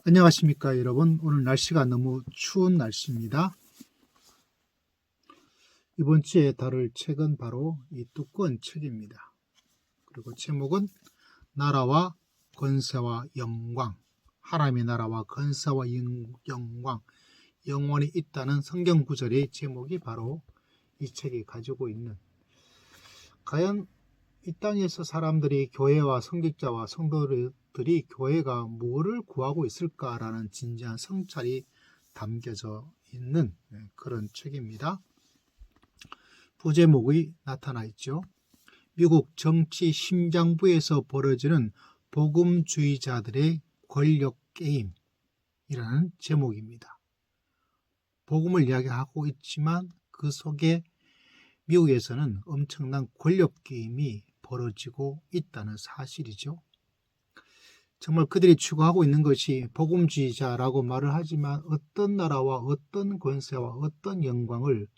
안녕하십니까 여러분. 오늘 날씨가 너무 추운 날씨입니다. 이번 주에 다룰 책은 바로 이 두꺼운 책입니다. 그리고 제목은 나라와 권세와 영광, 하나님의 나라와 권세와 영광, 영원히 있다는 성경 구절의 제목이 바로 이 책이 가지고 있는, 과연 이 땅에서 사람들이 교회와 성직자와 성도들이 교회가 뭐를 구하고 있을까라는 진지한 성찰이 담겨져 있는 그런 책입니다. 부제목이 나타나 있죠. 미국 정치 심장부에서 벌어지는 복음주의자들의 권력 게임이라는 제목입니다. 복음을 이야기하고 있지만 그 속에 미국에서는 엄청난 권력 게임이 벌어지고 있다는 사실이죠. 정말 그들이 추구하고 있는 것이 복음주의자라고 말을 하지만 어떤 나라와 어떤 권세와 어떤 영광을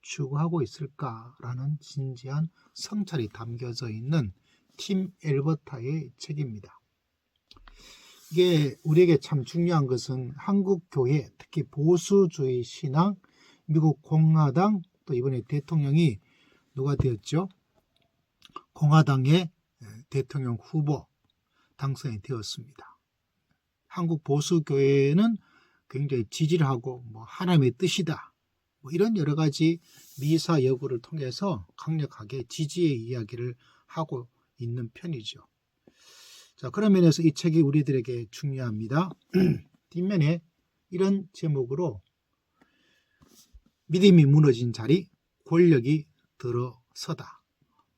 추구하고 있을까라는 진지한 성찰이 담겨져 있는 팀 엘버타의 책입니다. 이게 우리에게 참 중요한 것은 한국 교회, 특히 보수주의 신앙, 미국 공화당, 또 이번에 대통령이 누가 되었죠? 공화당의 대통령 후보 당선이 되었습니다. 한국 보수교회는 굉장히 지지를 하고 하나님의 뜻이다, 이런 여러 가지 미사 여구를 통해서 강력하게 지지의 이야기를 하고 있는 편이죠. 자, 그런 면에서 이 책이 우리들에게 중요합니다. 뒷면에 이런 제목으로 믿음이 무너진 자리, 권력이 들어서다.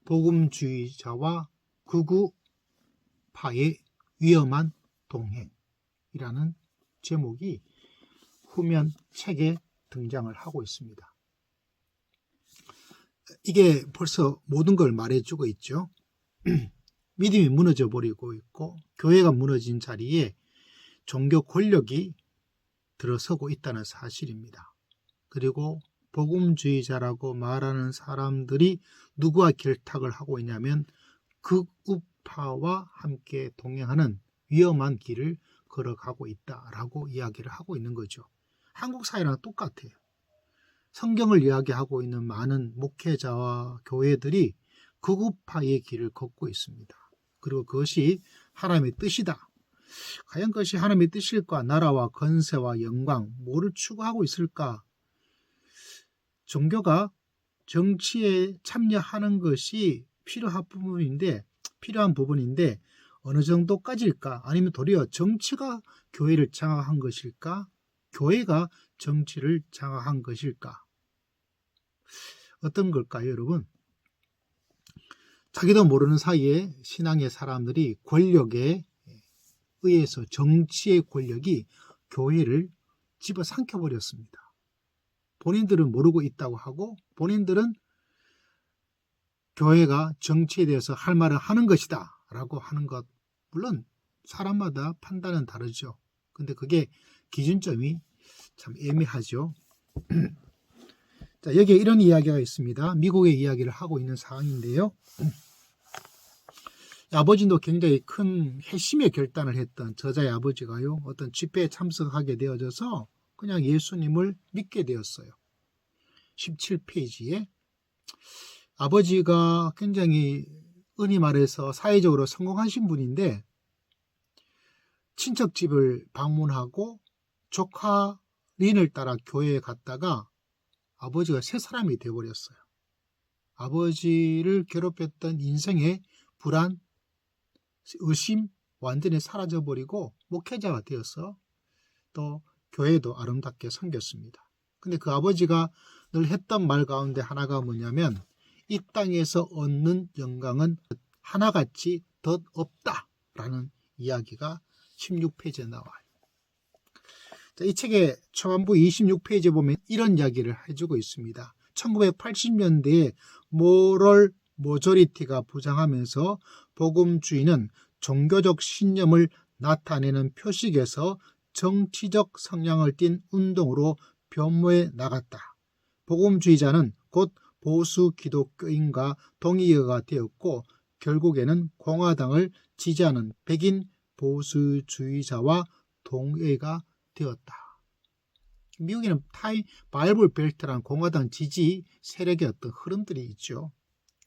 복음주의자와 극우파의 위험한 동행이라는 제목이 후면 책에 등장을 하고 있습니다. 이게 벌써 모든 걸 말해주고 있죠. 믿음이 무너져 버리고 있고 교회가 무너진 자리에 종교 권력이 들어서고 있다는 사실입니다. 그리고 복음주의자라고 말하는 사람들이 누구와 결탁을 하고 있냐면 극우파와 함께 동행하는 위험한 길을 걸어가고 있다라고 이야기를 하고 있는 거죠. 한국 사회랑 똑같아요. 성경을 이야기하고 있는 많은 목회자와 교회들이 극우파의 길을 걷고 있습니다. 그리고 그것이 하나님의 뜻이다. 과연 그것이 하나님의 뜻일까? 나라와 권세와 영광, 뭐를 추구하고 있을까? 종교가 정치에 참여하는 것이 필요한 부분인데 어느 정도까지일까? 아니면 도리어 정치가 교회를 장악한 것일까? 교회가 정치를 장악한 것일까? 어떤 걸까요, 여러분? 자기도 모르는 사이에 신앙의 사람들이 권력에 의해서 정치의 권력이 교회를 집어삼켜 버렸습니다. 본인들은 모르고 있다고 하고 본인들은 교회가 정치에 대해서 할 말을 하는 것이다 라고 하는 것, 물론 사람마다 판단은 다르죠. 근데 그게 기준점이 참 애매하죠. 자, 여기에 이런 이야기가 있습니다. 미국의 이야기를 하고 있는 상황인데요. 아버지도 굉장히 큰 회심의 결단을 했던 저자의 아버지가요, 어떤 집회에 참석하게 되어져서 그냥 예수님을 믿게 되었어요. 17페이지에 아버지가 굉장히 흔히 말해서 사회적으로 성공하신 분인데 친척집을 방문하고 조카 린을 따라 교회에 갔다가 아버지가 새 사람이 되어버렸어요. 아버지를 괴롭혔던 인생의 불안, 의심 완전히 사라져버리고 목회자가 되어서 또 교회도 아름답게 섬겼습니다. 근데 그 아버지가 늘 했던 말 가운데 하나가 뭐냐면 이 땅에서 얻는 영광은 하나같이 덧 없다라는 이야기가 16페이지에 나와요. 자, 이 책의 초반부 26페이지에 보면 이런 이야기를 해주고 있습니다. 1980년대에 모럴 모조리티가 부상하면서 복음주의는 종교적 신념을 나타내는 표식에서 정치적 성향을 띤 운동으로 변모해 나갔다. 복음주의자는 곧 보수 기독교인과 동의어가 되었고 결국에는 공화당을 지지하는 백인 보수주의자와 동의가 되었다. 미국에는 바이블 벨트라는 공화당 지지 세력의 어떤 흐름들이 있죠.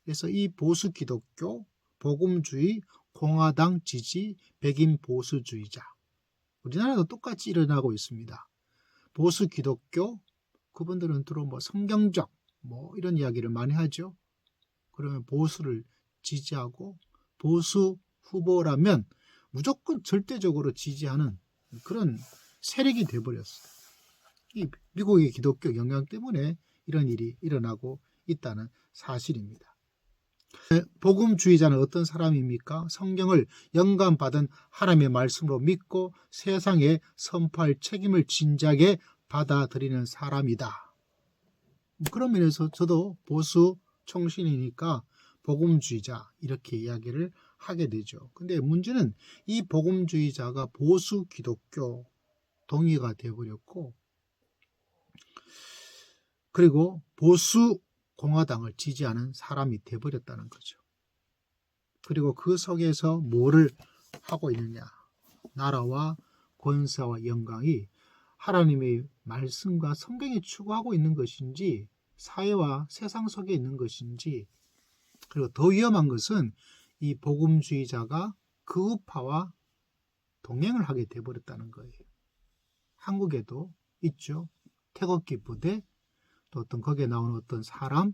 그래서 이 보수 기독교, 복음주의, 공화당 지지, 백인 보수주의자. 우리나라도 똑같이 일어나고 있습니다. 보수 기독교, 그분들은 주로 성경적 이런 이야기를 많이 하죠. 그러면 보수를 지지하고 보수 후보라면 무조건 절대적으로 지지하는 그런 세력이 되어버렸어요. 이 미국의 기독교 영향 때문에 이런 일이 일어나고 있다는 사실입니다. 복음주의자는 어떤 사람입니까? 성경을 영감받은 하나님의 말씀으로 믿고 세상에 선포할 책임을 진지하게 받아들이는 사람이다. 그런 면에서 저도 보수 총신이니까 복음주의자 이렇게 이야기를 하게 되죠. 근데 문제는 이 복음주의자가 보수 기독교 동의가 되어버렸고, 그리고 보수 공화당을 지지하는 사람이 되어버렸다는 거죠. 그리고 그 속에서 뭐를 하고 있느냐. 나라와 권세와 영광이 하나님의 말씀과 성경에 추구하고 있는 것인지, 사회와 세상 속에 있는 것인지, 그리고 더 위험한 것은 이 복음주의자가 그 우파와 동행을 하게 되어버렸다는 거예요. 한국에도 있죠. 태극기 부대, 또 어떤 거기에 나오는 어떤 사람,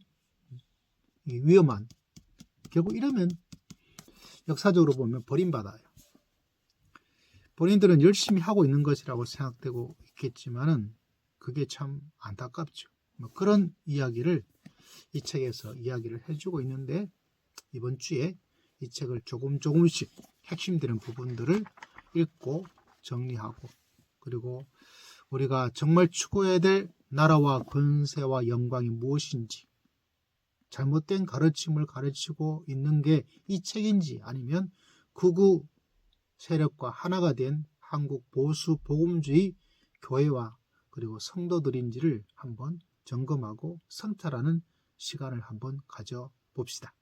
위험한, 결국 이러면 역사적으로 보면 버림받아요. 본인들은 열심히 하고 있는 것이라고 생각되고 있겠지만은 그게 참 안타깝죠. 그런 이야기를 이 책에서 이야기를 해주고 있는데, 이번 주에 이 책을 조금씩 핵심되는 부분들을 읽고 정리하고, 그리고 우리가 정말 추구해야 될 나라와 권세와 영광이 무엇인지, 잘못된 가르침을 가르치고 있는 게 이 책인지, 아니면 극우 세력과 하나가 된 한국 보수 복음주의 교회와 그리고 성도들인지를 한번 점검하고 성찰하는 시간을 한번 가져봅시다.